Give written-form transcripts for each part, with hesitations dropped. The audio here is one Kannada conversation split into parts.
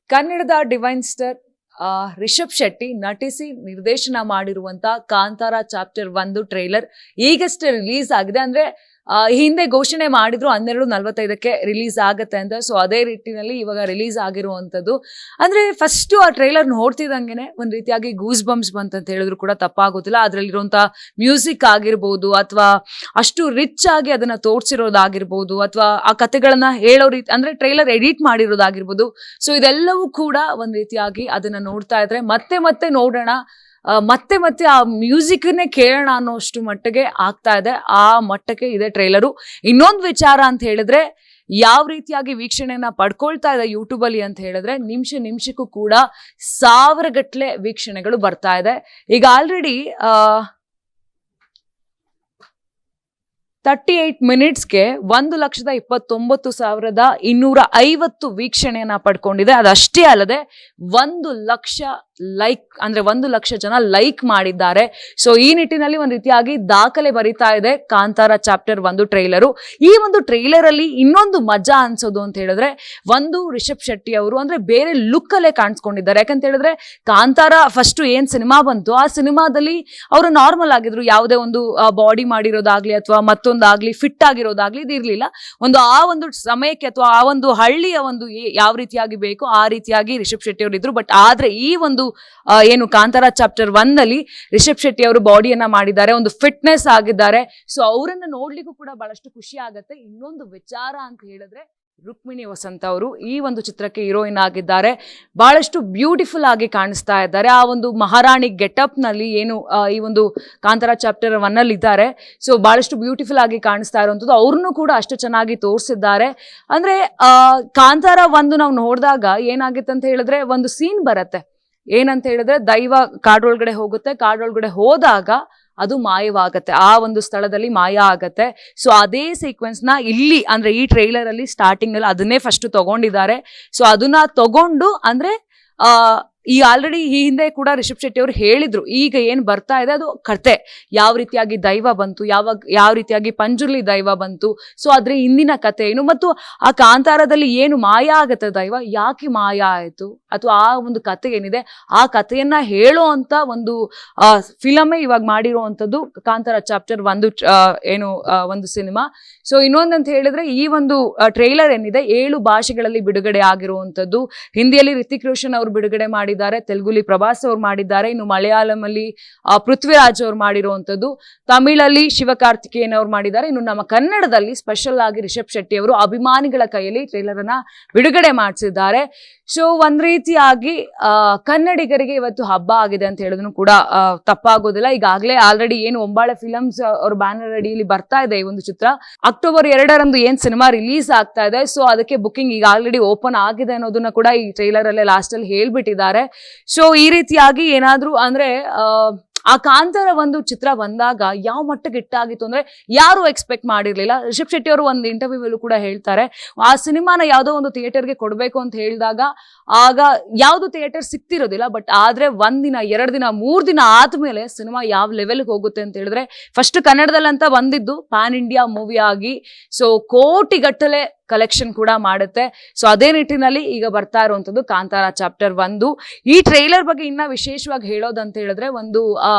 ಕನ್ನಡದ ಡಿವೈನ್ ಸ್ಟಾರ್ ರಿಷಬ್ ಶೆಟ್ಟಿ ನಟಿಸಿ ನಿರ್ದೇಶನ ಮಾಡಿರುವಂತ ಕಾಂತಾರ ಚಾಪ್ಟರ್ 1 ಟ್ರೈಲರ್ ಈಗಷ್ಟೇ ರಿಲೀಸ್ ಆಗಿದೆ. ಅಂದ್ರೆ ಹಿಂದೆ ಘೋಷಣೆ ಮಾಡಿದ್ರು 12:45ಕ್ಕೆ ರಿಲೀಸ್ ಆಗತ್ತೆ ಅಂತ. ಸೊ ಅದೇ ರೀತಿನಲ್ಲಿ ಇವಾಗ ರಿಲೀಸ್ ಆಗಿರುವಂತದ್ದು. ಅಂದ್ರೆ ಫಸ್ಟ್ ಆ ಟ್ರೈಲರ್ ನೋಡ್ತಿದಂಗೆನೆ ಒಂದ್ ರೀತಿಯಾಗಿ ಗೂಸ್ ಬಂಪ್ಸ್ ಬಂತಂತ ಹೇಳಿದ್ರು ಕೂಡ ತಪ್ಪಾಗೋದಿಲ್ಲ. ಅದ್ರಲ್ಲಿರುವಂತ ಮ್ಯೂಸಿಕ್ ಆಗಿರ್ಬೋದು, ಅಥವಾ ಅಷ್ಟು ರಿಚ್ ಆಗಿ ಅದನ್ನ ತೋರ್ಸಿರೋದಾಗಿರ್ಬೋದು, ಅಥವಾ ಆ ಕಥೆಗಳನ್ನ ಹೇಳೋ ರೀತಿ, ಅಂದ್ರೆ ಟ್ರೈಲರ್ ಎಡಿಟ್ ಮಾಡಿರೋದಾಗಿರ್ಬೋದು. ಸೊ ಇದೆಲ್ಲವೂ ಕೂಡ ಒಂದ್ ರೀತಿಯಾಗಿ ಅದನ್ನ ನೋಡ್ತಾ ಇದ್ರೆ ಮತ್ತೆ ನೋಡೋಣ, ಮತ್ತೆ ಆ ಮ್ಯೂಸಿಕ್ನೇ ಕೇಳೋಣ ಅನ್ನೋಷ್ಟು ಮಟ್ಟಿಗೆ ಆಗ್ತಾ ಇದೆ. ಆ ಮಟ್ಟಕ್ಕೆ ಇದೆ ಟ್ರೈಲರು. ಇನ್ನೊಂದು ವಿಚಾರ ಅಂತ ಹೇಳಿದ್ರೆ, ಯಾವ ರೀತಿಯಾಗಿ ವೀಕ್ಷಣೆಯನ್ನ ಪಡ್ಕೊಳ್ತಾ ಇದೆ ಯೂಟ್ಯೂಬ್ ಅಲ್ಲಿ ಅಂತ ಹೇಳಿದ್ರೆ, ನಿಮಿಷಕ್ಕೂ ಕೂಡ 1000 ಗಟ್ಟಲೆ ವೀಕ್ಷಣೆಗಳು ಬರ್ತಾ ಇದೆ. ಈಗ ಆಲ್ರೆಡಿ 38 ಮಿನಿಟ್ಸ್ಗೆ 1,29,250 ವೀಕ್ಷಣೆಯನ್ನ ಪಡ್ಕೊಂಡಿದೆ. ಅದಷ್ಟೇ ಅಲ್ಲದೆ 1 ಲಕ್ಷ ಲೈಕ್, ಅಂದ್ರೆ 1 ಲಕ್ಷ ಜನ ಲೈಕ್ ಮಾಡಿದ್ದಾರೆ. ಸೊ ಈ ನಿಟ್ಟಿನಲ್ಲಿ ಒಂದ್ ರೀತಿಯಾಗಿ ದಾಖಲೆ ಬರಿತಾ ಇದೆ ಕಾಂತಾರ ಚಾಪ್ಟರ್ 1 ಟ್ರೈಲರು. ಈ ಒಂದು ಟ್ರೈಲರ್ ಅಲ್ಲಿ ಇನ್ನೊಂದು ಮಜಾ ಅನ್ಸೋದು ಅಂತ ಹೇಳಿದ್ರೆ, ಒಂದು ರಿಷಬ್ ಶೆಟ್ಟಿ ಅವರು ಅಂದ್ರೆ ಬೇರೆ ಲುಕ್ ಅಲ್ಲೇ ಕಾಣಿಸ್ಕೊಂಡಿದ್ದಾರೆ. ಯಾಕಂತ ಹೇಳಿದ್ರೆ ಕಾಂತಾರ ಫಸ್ಟ್ ಏನ್ ಸಿನಿಮಾ ಬಂತು, ಆ ಸಿನಿಮಾದಲ್ಲಿ ಅವರು ನಾರ್ಮಲ್ ಆಗಿದ್ರು. ಯಾವುದೇ ಒಂದು ಬಾಡಿ ಮಾಡಿರೋದಾಗ್ಲಿ ಅಥವಾ ಮತ್ತೊಂದಾಗ್ಲಿ ಫಿಟ್ ಆಗಿರೋದಾಗ್ಲಿ ಇದಿರ್ಲಿಲ್ಲ. ಆ ಒಂದು ಸಮಯಕ್ಕೆ ಅಥವಾ ಆ ಒಂದು ಹಳ್ಳಿಯ ಒಂದು ಯಾವ ರೀತಿಯಾಗಿ ಬೇಕು ಆ ರೀತಿಯಾಗಿ ರಿಷಬ್ ಶೆಟ್ಟಿ ಅವರು ಇದ್ರು. ಬಟ್ ಆದ್ರೆ ಈ ಒಂದು ಏನು ಕಾಂತಾರ ಚಾಪ್ಟರ್ 1 ಅಲ್ಲಿ ರಿಷಬ್ ಶೆಟ್ಟಿ ಅವರು ಬಾಡಿಯನ್ನ ಮಾಡಿದ್ದಾರೆ, ಒಂದು ಫಿಟ್ನೆಸ್ ಆಗಿದ್ದಾರೆ. ಸೊ ಅವರನ್ನ ನೋಡ್ಲಿಕ್ಕೂ ಕೂಡ ಬಹಳಷ್ಟು ಖುಷಿ ಆಗತ್ತೆ. ಇನ್ನೊಂದು ವಿಚಾರ ಅಂತ ಹೇಳಿದ್ರೆ, ರುಕ್ಮಿಣಿ ವಸಂತ ಅವರು ಈ ಒಂದು ಚಿತ್ರಕ್ಕೆ ಹೀರೋಯಿನ್ ಆಗಿದ್ದಾರೆ. ಬಹಳಷ್ಟು ಬ್ಯೂಟಿಫುಲ್ ಆಗಿ ಕಾಣಿಸ್ತಾ ಇದ್ದಾರೆ. ಆ ಒಂದು ಮಹಾರಾಣಿ ಗೆಟಪ್ ನಲ್ಲಿ ಏನು ಈ ಒಂದು ಕಾಂತಾರ ಚಾಪ್ಟರ್ 1 ಅಲ್ಲಿ ಇದ್ದಾರೆ. ಸೊ ಬಹಳಷ್ಟು ಬ್ಯೂಟಿಫುಲ್ ಆಗಿ ಕಾಣಿಸ್ತಾ ಇರುವಂತದ್ದು. ಅವ್ರನ್ನು ಕೂಡ ಅಷ್ಟು ಚೆನ್ನಾಗಿ ತೋರಿಸಿದ್ದಾರೆ. ಅಂದ್ರೆ ಕಾಂತಾರ 1 ನಾವು ನೋಡಿದಾಗ ಏನಾಗಿತ್ತು ಅಂತ ಹೇಳಿದ್ರೆ, ಒಂದು ಸೀನ್ ಬರತ್ತೆ. ಏನಂತ ಹೇಳಿದ್ರೆ, ದೈವ ಕಾಡೊಳಗಡೆ ಹೋಗುತ್ತೆ, ಕಾಡೊಳಗಡೆ ಹೋದಾಗ ಅದು ಮಾಯವಾಗತ್ತೆ, ಆ ಒಂದು ಸ್ಥಳದಲ್ಲಿ ಮಾಯ ಆಗತ್ತೆ. ಸೊ ಅದೇ ಸೀಕ್ವೆನ್ಸ್ ನ ಇಲ್ಲಿ ಅಂದ್ರೆ ಈ ಟ್ರೈಲರ್ ಅಲ್ಲಿ ಸ್ಟಾರ್ಟಿಂಗ್ ಅಲ್ಲಿ ಅದನ್ನೇ ಫಸ್ಟ್ ತಗೊಂಡಿದ್ದಾರೆ. ಸೊ ಅದನ್ನ ತಗೊಂಡು ಅಂದ್ರೆ ಈ ಆಲ್ರೆಡಿ ಈ ಹಿಂದೆ ಕೂಡ ರಿಷಬ್ ಶೆಟ್ಟಿ ಅವರು ಹೇಳಿದ್ರು, ಈಗ ಏನ್ ಬರ್ತಾ ಇದೆ ಅದು ಕತೆ, ಯಾವ ರೀತಿಯಾಗಿ ದೈವ ಬಂತು, ಯಾವ ರೀತಿಯಾಗಿ ಪಂಜುರ್ಲಿ ದೈವ ಬಂತು, ಸೊ ಅದ್ರ ಹಿಂದಿನ ಕತೆ ಏನು, ಮತ್ತು ಆ ಕಾಂತಾರದಲ್ಲಿ ಏನು ಮಾಯ ಆಗತ್ತೆ ದೈವ, ಯಾಕೆ ಮಾಯ ಆಯ್ತು, ಅಥವಾ ಆ ಒಂದು ಕತೆ ಏನಿದೆ ಆ ಕಥೆಯನ್ನ ಹೇಳೋ ಅಂತ ಒಂದು ಫಿಲಮೇ ಇವಾಗ ಮಾಡಿರುವಂತದ್ದು ಕಾಂತಾರ ಚಾಪ್ಟರ್ 1 ಏನು ಒಂದು ಸಿನಿಮಾ. ಸೊ ಇನ್ನೊಂದಂತ ಹೇಳಿದ್ರೆ, ಈ ಒಂದು ಟ್ರೈಲರ್ ಏನಿದೆ 7 ಭಾಷೆಗಳಲ್ಲಿ ಬಿಡುಗಡೆ ಆಗಿರುವಂತದ್ದು. ಹಿಂದಿಯಲ್ಲಿ ರಿತಿಕ್ ರೋಷನ್ ಅವರು ಬಿಡುಗಡೆ ಮಾಡಿದ್ದಾರೆ, ತೆಲುಗುಲಿ ಪ್ರಭಾಸ್ ಅವ್ರು ಮಾಡಿದ್ದಾರೆ, ಇನ್ನು ಮಲಯಾಳಂ ಅಲ್ಲಿ ಪೃಥ್ವಿರಾಜ್ ಅವ್ರು ಮಾಡಿರುವಂತದ್ದು, ತಮಿಳಲ್ಲಿ ಶಿವಕಾರ್ತಿಕೇಯನ್ ಅವ್ರು ಮಾಡಿದ್ದಾರೆ, ಇನ್ನು ನಮ್ಮ ಕನ್ನಡದಲ್ಲಿ ಸ್ಪೆಷಲ್ ಆಗಿ ರಿಷಬ್ ಶೆಟ್ಟಿ ಅವರು ಅಭಿಮಾನಿಗಳ ಕೈಯಲ್ಲಿ ಟ್ರೈಲರ್ ಅನ್ನ ಬಿಡುಗಡೆ ಮಾಡಿಸಿದ್ದಾರೆ. ಸೊ ಒಂದ್ ರೀತಿಯಾಗಿ ಕನ್ನಡಿಗರಿಗೆ ಇವತ್ತು ಹಬ್ಬ ಆಗಿದೆ ಅಂತ ಹೇಳಿದ್ರು ಕೂಡ ತಪ್ಪಾಗೋದಿಲ್ಲ. ಈಗಾಗಲೇ ಆಲ್ರೆಡಿ ಏನು ಒಂಬಾಳೆ ಫಿಲಮ್ಸ್ ಅವ್ರ ಬ್ಯಾನರ್ ಅಡಿಯಲ್ಲಿ ಬರ್ತಾ ಇದೆ ಈ ಒಂದು ಚಿತ್ರ. ಅಕ್ಟೋಬರ್ 2ರಂದು ಏನ್ ಸಿನಿಮಾ ರಿಲೀಸ್ ಆಗ್ತಾ ಇದೆ, ಸೊ ಅದಕ್ಕೆ ಬುಕಿಂಗ್ ಈಗ ಆಲ್ರೆಡಿ ಓಪನ್ ಆಗಿದೆ ಅನ್ನೋದನ್ನ ಕೂಡ ಈ ಟ್ರೈಲರ್ ಅಲ್ಲೇ ಲಾಸ್ಟ್ ಅಲ್ಲಿ ಹೇಳ್ಬಿಟ್ಟಿದ್ದಾರೆ. ಸೊ ಈ ರೀತಿಯಾಗಿ ಏನಾದ್ರೂ ಅಂದ್ರೆ ಆ ಕಾಂತಾರ ಒಂದು ಚಿತ್ರ ಬಂದಾಗ ಯಾವ ಮಟ್ಟಕ್ಕೆ ಇಟ್ಟಾಗಿತ್ತು ಅಂದ್ರೆ ಯಾರು ಎಕ್ಸ್ಪೆಕ್ಟ್ ಮಾಡಿರ್ಲಿಲ್ಲ. ರಿಷಬ್ ಶೆಟ್ಟಿ ಅವರು ಒಂದು ಇಂಟರ್ವ್ಯೂ ಅಲ್ಲೂ ಕೂಡ ಹೇಳ್ತಾರೆ, ಆ ಸಿನಿಮಾನ ಯಾವುದೋ ಒಂದು ಥಿಯೇಟರ್ಗೆ ಕೊಡ್ಬೇಕು ಅಂತ ಹೇಳಿದಾಗ ಆಗ ಯಾವ್ದು ಥಿಯೇಟರ್ ಸಿಕ್ತಿರೋದಿಲ್ಲ. ಬಟ್ ಆದ್ರೆ 1 ದಿನ 2 ದಿನ 3 ದಿನ ಆದ್ಮೇಲೆ ಸಿನಿಮಾ ಯಾವ ಲೆವೆಲ್ಗೆ ಹೋಗುತ್ತೆ ಅಂತ ಹೇಳಿದ್ರೆ, ಫಸ್ಟ್ ಕನ್ನಡದಲ್ಲಂತ ಬಂದಿದ್ದು ಪ್ಯಾನ್ ಇಂಡಿಯಾ ಮೂವಿ ಆಗಿ ಸೊ ಕೋಟಿಗಟ್ಟಲೆ ಕಲೆಕ್ಷನ್ ಕೂಡ ಮಾಡುತ್ತೆ. ಸೊ ಅದೇ ನಿಟ್ಟಿನಲ್ಲಿ ಈಗ ಬರ್ತಾ ಇರುವಂತದ್ದು ಕಾಂತಾರ ಚಾಪ್ಟರ್ 1. ಈ ಟ್ರೈಲರ್ ಬಗ್ಗೆ ಇನ್ನ ವಿಶೇಷವಾಗಿ ಹೇಳೋದಂತ ಹೇಳಿದ್ರೆ, ಒಂದು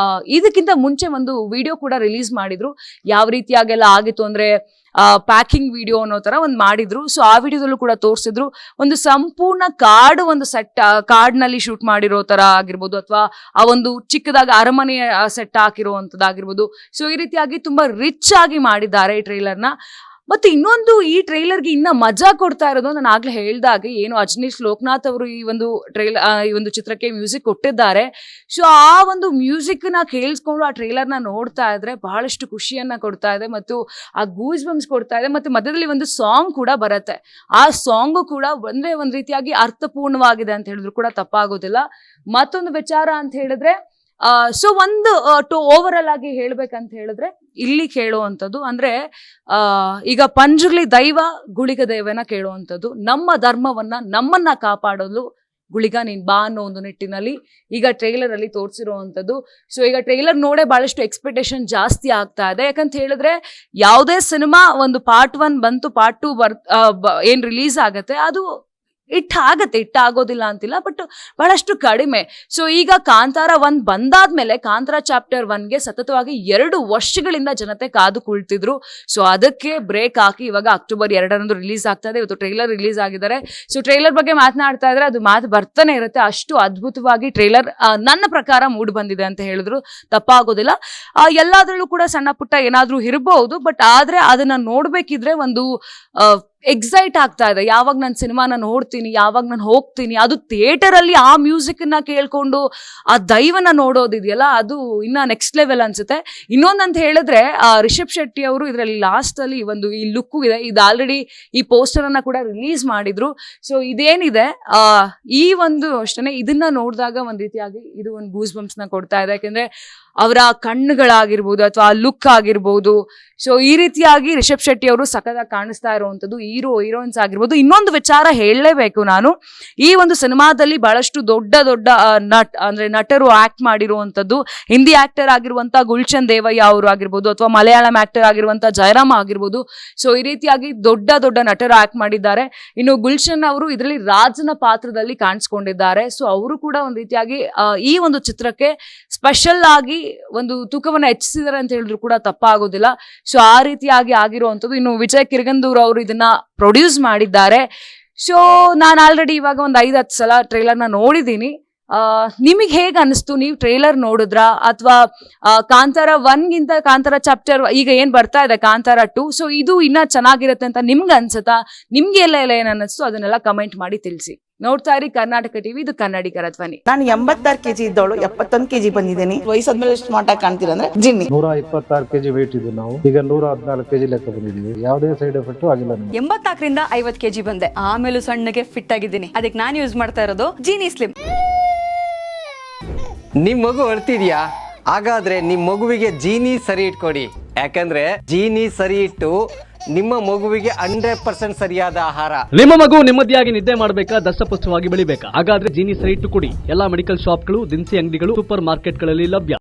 ಇದಕ್ಕಿಂತ ಮುಂಚೆ ಒಂದು ವಿಡಿಯೋ ಕೂಡ ರಿಲೀಸ್ ಮಾಡಿದ್ರು. ಯಾವ ರೀತಿಯಾಗೆಲ್ಲ ಆಗಿತ್ತು ಅಂದ್ರೆ ಪ್ಯಾಕಿಂಗ್ ವಿಡಿಯೋ ಅನ್ನೋ ತರ ಒಂದು ಮಾಡಿದ್ರು. ಸೊ ಆ ವಿಡಿಯೋದಲ್ಲೂ ಕೂಡ ತೋರಿಸಿದ್ರು, ಒಂದು ಸಂಪೂರ್ಣ ಕಾಡು ಒಂದು ಸೆಟ್, ಕಾಡ್ನಲ್ಲಿ ಶೂಟ್ ಮಾಡಿರೋ ತರ ಆಗಿರ್ಬೋದು, ಅಥವಾ ಆ ಒಂದು ಚಿಕ್ಕದಾಗಿ ಅರಮನೆಯ ಸೆಟ್ ಹಾಕಿರುವಂತದ್ದಾಗಿರ್ಬೋದು. ಸೊ ಈ ರೀತಿಯಾಗಿ ತುಂಬಾ ರಿಚ್ ಆಗಿ ಮಾಡಿದ್ದಾರೆ ಈ ಟ್ರೈಲರ್ನ. ಮತ್ತೆ ಇನ್ನೊಂದು, ಈ ಟ್ರೈಲರ್ಗೆ ಇನ್ನ ಮಜಾ ಕೊಡ್ತಾ ಇರೋದು, ನಾನು ಆಗ್ಲೇ ಹೇಳ್ದಾಗೆ ಏನು ಅಜನೀಶ್ ಲೋಕನಾಥ್ ಅವರು ಈ ಒಂದು ಚಿತ್ರಕ್ಕೆ ಮ್ಯೂಸಿಕ್ ಕೊಟ್ಟಿದ್ದಾರೆ. ಸೊ ಆ ಒಂದು ಮ್ಯೂಸಿಕ್ ನ ಕೇಳಿಸ್ಕೊಂಡು ಆ ಟ್ರೈಲರ್ ನ ನೋಡ್ತಾ ಇದ್ರೆ ಬಹಳಷ್ಟು ಖುಷಿಯನ್ನ ಕೊಡ್ತಾ ಇದೆ, ಮತ್ತು ಆ ಗೂಸ್ ಬಂಪ್ಸ್ ಕೊಡ್ತಾ ಇದೆ. ಮತ್ತೆ ಮಧ್ಯದಲ್ಲಿ ಒಂದು ಸಾಂಗ್ ಕೂಡ ಬರುತ್ತೆ, ಆ ಸಾಂಗು ಕೂಡ ಒಂದ್ ರೀತಿಯಾಗಿ ಅರ್ಥಪೂರ್ಣವಾಗಿದೆ ಅಂತ ಹೇಳಿದ್ರು ಕೂಡ ತಪ್ಪಾಗೋದಿಲ್ಲ. ಮತ್ತೊಂದು ವಿಚಾರ ಅಂತ ಹೇಳಿದ್ರೆ, ಸೊ ಒಂದು ಓವರ್ ಆಲ್ ಆಗಿ ಹೇಳ್ಬೇಕಂತ ಹೇಳಿದ್ರೆ, ಇಲ್ಲಿ ಕೇಳುವಂಥದ್ದು ಅಂದ್ರೆ ಈಗ ಪಂಜುರ್ಲಿ ದೈವ ಗುಳಿಗ ದೈವನ ಕೇಳುವಂಥದ್ದು, ನಮ್ಮ ಧರ್ಮವನ್ನ ನಮ್ಮನ್ನ ಕಾಪಾಡಲು ಗುಳಿಗ ನೀನ್ ಬಾ ಅನ್ನೋ ಒಂದು ನಿಟ್ಟಿನಲ್ಲಿ ಈಗ ಟ್ರೈಲರ್ ಅಲ್ಲಿ ತೋರಿಸಿರುವಂಥದ್ದು. ಸೊ ಈಗ ಟ್ರೈಲರ್ ನೋಡೇ ಬಹಳಷ್ಟು ಎಕ್ಸ್ಪೆಕ್ಟೇಷನ್ ಜಾಸ್ತಿ ಆಗ್ತಾ ಇದೆ. ಯಾಕಂತ ಹೇಳಿದ್ರೆ, ಯಾವುದೇ ಸಿನಿಮಾ ಒಂದು ಪಾರ್ಟ್ 1 ಬಂತು, ಪಾರ್ಟ್ 2 ಏನ್ ರಿಲೀಸ್ ಆಗತ್ತೆ ಅದು ಆಗೋದಿಲ್ಲ ಅಂತಿಲ್ಲ, ಬಟ್ ಬಹಳಷ್ಟು ಕಡಿಮೆ. ಸೊ ಈಗ ಕಾಂತಾರ 1 ಬಂದಾದ್ಮೇಲೆ ಕಾಂತಾರ ಚಾಪ್ಟರ್ 1ಗೆ ಸತತವಾಗಿ 2 ವರ್ಷಗಳಿಂದ ಜನತೆ ಕಾದು ಕುಳಿತಿದ್ರು. ಸೊ ಅದಕ್ಕೆ ಬ್ರೇಕ್ ಹಾಕಿ ಇವಾಗ ಅಕ್ಟೋಬರ್ 2ರಂದು ರಿಲೀಸ್ ಆಗ್ತಾ ಇದೆ. ಇವತ್ತು ಟ್ರೈಲರ್ ರಿಲೀಸ್ ಆಗಿದ್ದಾರೆ. ಸೊ ಟ್ರೈಲರ್ ಬಗ್ಗೆ ಮಾತನಾಡ್ತಾ ಇದ್ರೆ ಅದು ಮಾತು ಬರ್ತಾನೆ ಇರುತ್ತೆ, ಅಷ್ಟು ಅದ್ಭುತವಾಗಿ ಟ್ರೈಲರ್ ನನ್ನ ಪ್ರಕಾರ ಮೂಡ್ ಬಂದಿದೆ ಅಂತ ಹೇಳಿದ್ರು ತಪ್ಪಾಗೋದಿಲ್ಲ. ಎಲ್ಲಾದ್ರಲ್ಲೂ ಕೂಡ ಸಣ್ಣ ಪುಟ್ಟ ಏನಾದ್ರೂ ಇರಬಹುದು, ಬಟ್ ಆದ್ರೆ ಅದನ್ನ ನೋಡ್ಬೇಕಿದ್ರೆ ಒಂದು ಎಕ್ಸೈಟ್ ಆಗ್ತಾ ಇದೆ. ಯಾವಾಗ ನಾನು ಸಿನಿಮಾನ ನೋಡ್ತೀನಿ, ಯಾವಾಗ ನಾನು ಹೋಗ್ತೀನಿ, ಅದು ಥಿಯೇಟರ್ ಅಲ್ಲಿ ಆ ಮ್ಯೂಸಿಕ್ ನ ಕೇಳ್ಕೊಂಡು ಆ ದೈವನ ನೋಡೋದಿದೆಯಲ್ಲ, ಅದು ಇನ್ನ ನೆಕ್ಸ್ಟ್ ಲೆವೆಲ್ ಅನ್ಸುತ್ತೆ. ಇನ್ನೊಂದಂತ ಹೇಳಿದ್ರೆ ರಿಷಬ್ ಶೆಟ್ಟಿ ಅವರು ಇದರಲ್ಲಿ ಲಾಸ್ಟ್ ಅಲ್ಲಿ ಈ ಲುಕ್ ಇದೆ, ಇದು ಆಲ್ರೆಡಿ ಈ ಪೋಸ್ಟರ್ ಅನ್ನ ಕೂಡ ರಿಲೀಸ್ ಮಾಡಿದ್ರು. ಸೊ ಇದೇನಿದೆ ಈ ಅಷ್ಟೇ ಇದನ್ನ ನೋಡಿದಾಗ ಒಂದ್ ರೀತಿಯಾಗಿ ಇದು ಒಂದು ಗೂಸ್ ಬಂಪ್ಸ್ ನ ಕೊಡ್ತಾ ಇದೆ. ಯಾಕಂದ್ರೆ ಅವರ ಕಣ್ಣುಗಳಾಗಿರ್ಬೋದು ಅಥವಾ ಆ ಲುಕ್ ಆಗಿರ್ಬೋದು. ಸೊ ಈ ರೀತಿಯಾಗಿ ರಿಷಬ್ ಶೆಟ್ಟಿ ಅವರು ಸಖತ್ತಾಗಿ ಕಾಣಿಸ್ತಾ ಇರುವಂತದ್ದು. ಹೀರೋಯಿನ್ಸ್ ಆಗಿರ್ಬೋದು. ಇನ್ನೊಂದು ವಿಚಾರ ಹೇಳಲೇಬೇಕು ನಾನು, ಈ ಒಂದು ಸಿನಿಮಾದಲ್ಲಿ ಬಹಳಷ್ಟು ದೊಡ್ಡ ನಟರು ಆಕ್ಟ್ ಮಾಡಿರುವಂತದ್ದು. ಹಿಂದಿ ಆಕ್ಟರ್ ಆಗಿರುವಂತ ಗುಲ್ಶನ್ ದೇವಯ್ಯ ಅವರು ಆಗಿರ್ಬೋದು, ಅಥವಾ ಮಲಯಾಳಂ ಆಕ್ಟರ್ ಆಗಿರುವಂತ ಜಯರಾಮ್ ಆಗಿರ್ಬೋದು. ಸೊ ಈ ರೀತಿಯಾಗಿ ದೊಡ್ಡ ನಟರು ಆಕ್ಟ್ ಮಾಡಿದ್ದಾರೆ. ಇನ್ನು ಗುಲ್ಶನ್ ಅವರು ಇದರಲ್ಲಿ ರಾಜನ ಪಾತ್ರದಲ್ಲಿ ಕಾಣಿಸ್ಕೊಂಡಿದ್ದಾರೆ. ಸೊ ಅವರು ಕೂಡ ಒಂದ್ ರೀತಿಯಾಗಿ ಈ ಒಂದು ಚಿತ್ರಕ್ಕೆ ಸ್ಪೆಷಲ್ ಆಗಿ ಒಂದು ತೂಕವನ್ನ ಹೆಚ್ಚಿಸಿದ್ದಾರೆ ಅಂತ ಹೇಳಿದ್ರು ಕೂಡ ತಪ್ಪಾಗೋದಿಲ್ಲ. ಸೊ ಆ ರೀತಿಯಾಗಿ ಆಗಿರುವಂತದ್ದು. ಇನ್ನು ವಿಜಯ್ ಕಿರ್ಗಂದೂರ್ ಅವರು ಇದನ್ನ ಪ್ರೊಡ್ಯೂಸ್ ಮಾಡಿದ್ದಾರೆ. ಸೊ ನಾನು ಆಲ್ರೆಡಿ ಇವಾಗ ಒಂದು 5-10 ಸಲ ಟ್ರೈಲರ್ನ ನೋಡಿದ್ದೀನಿ. ನಿಮಗೆ ಹೇಗೆ ಅನಿಸ್ತು? ನೀವು ಟ್ರೈಲರ್ ನೋಡಿದ್ರಾ ಅಥವಾ ಕಾಂತಾರ 1ಗಿಂತ ಕಾಂತಾರ ಚಾಪ್ಟರ್ ಈಗ ಏನ್ ಬರ್ತಾ ಇದೆ ಕಾಂತಾರ 2, ಸೊ ಇದು ಇನ್ನ ಚೆನ್ನಾಗಿರುತ್ತೆ ಅಂತ ನಿಮ್ಗೆ ಅನ್ಸುತ್ತಾ? ನಿಮ್ಗೆ ಎಲ್ಲ ಏನ್ ಅನ್ನಿಸ್ತು ಅದನ್ನೆಲ್ಲ ಕಮೆಂಟ್ ಮಾಡಿ ತಿಳಿಸಿ. ನೋಡ್ತಾ ಇರಿ ಕರ್ನಾಟಕ ಟಿವಿ, ಇದು ಕನ್ನಡಿಗರ ಧ್ವನಿ. ನಾನು 86 kg ಇದ್ದವಳು 71 kg ಬಂದಿದ್ದೀನಿ. ವಯಸ್ಸಾದ್ಮೇಲೆ ಸ್ಮಾರ್ಟ್ ಆಗಿ ಕಾಣ್ತೀರಾ ಅಂದ್ರೆ ಜಿನ್ನಿ. 126 kg ವೇಟ್ ಇದ್ದು ನಾವು ಈಗ 114 kg ಲೆಕ್ಕ ಬಂದಿದ್ದೀವಿ. ಯಾವುದೇ ಸೈಡ್ ಎಫೆಕ್ಟ್ ಆಗಿಲ್ಲ ನಮಗೆ. 84ರಿಂದ 50 kg ಬಂದೆ, ಆಮೇಲೆ ಸಣ್ಣಗೆ ಫಿಟ್ ಆಗಿದ್ದೀನಿ. ಅದಕ್ಕೆ ನಾನು ಯೂಸ್ ಮಾಡ್ತಾ ಇರೋದು ಜೀನಿ ಸ್ಲಿಮ್. ನಿಮ್ ಮಗು ಅಳ್ತಿದ್ಯಾ? ಹಾಗಾದ್ರೆ ನಿಮ್ ಮಗುವಿಗೆ ಜೀನಿ ಸರಿ ಇಟ್ಕೊಡಿ. ಯಾಕಂದ್ರೆ ಜೀನಿ ಸರಿ ಇಟ್ಟು ನಿಮ್ಮ ಮಗುವಿಗೆ 100% ಸರಿಯಾದ ಆಹಾರ. ನಿಮ್ಮ ಮಗು ನೆಮ್ಮದಿಯಾಗಿ ನಿದ್ದೆ ಮಾಡಬೇಕಾ, ದಷ್ಟಪುಷ್ಟವಾಗಿ ಬೆಳಿಬೇಕಾ? ಹಾಗಾದ್ರೆ ಜೀನಿ ಸರಿ ಇಟ್ಟು ಕೊಡಿ. ಎಲ್ಲಾ ಮೆಡಿಕಲ್ ಶಾಪ್ಗಳು, ದಿನಸಿ ಅಂಗಡಿಗಳು, ಸೂಪರ್ ಮಾರ್ಕೆಟ್ಗಳಲ್ಲಿ ಲಭ್ಯ.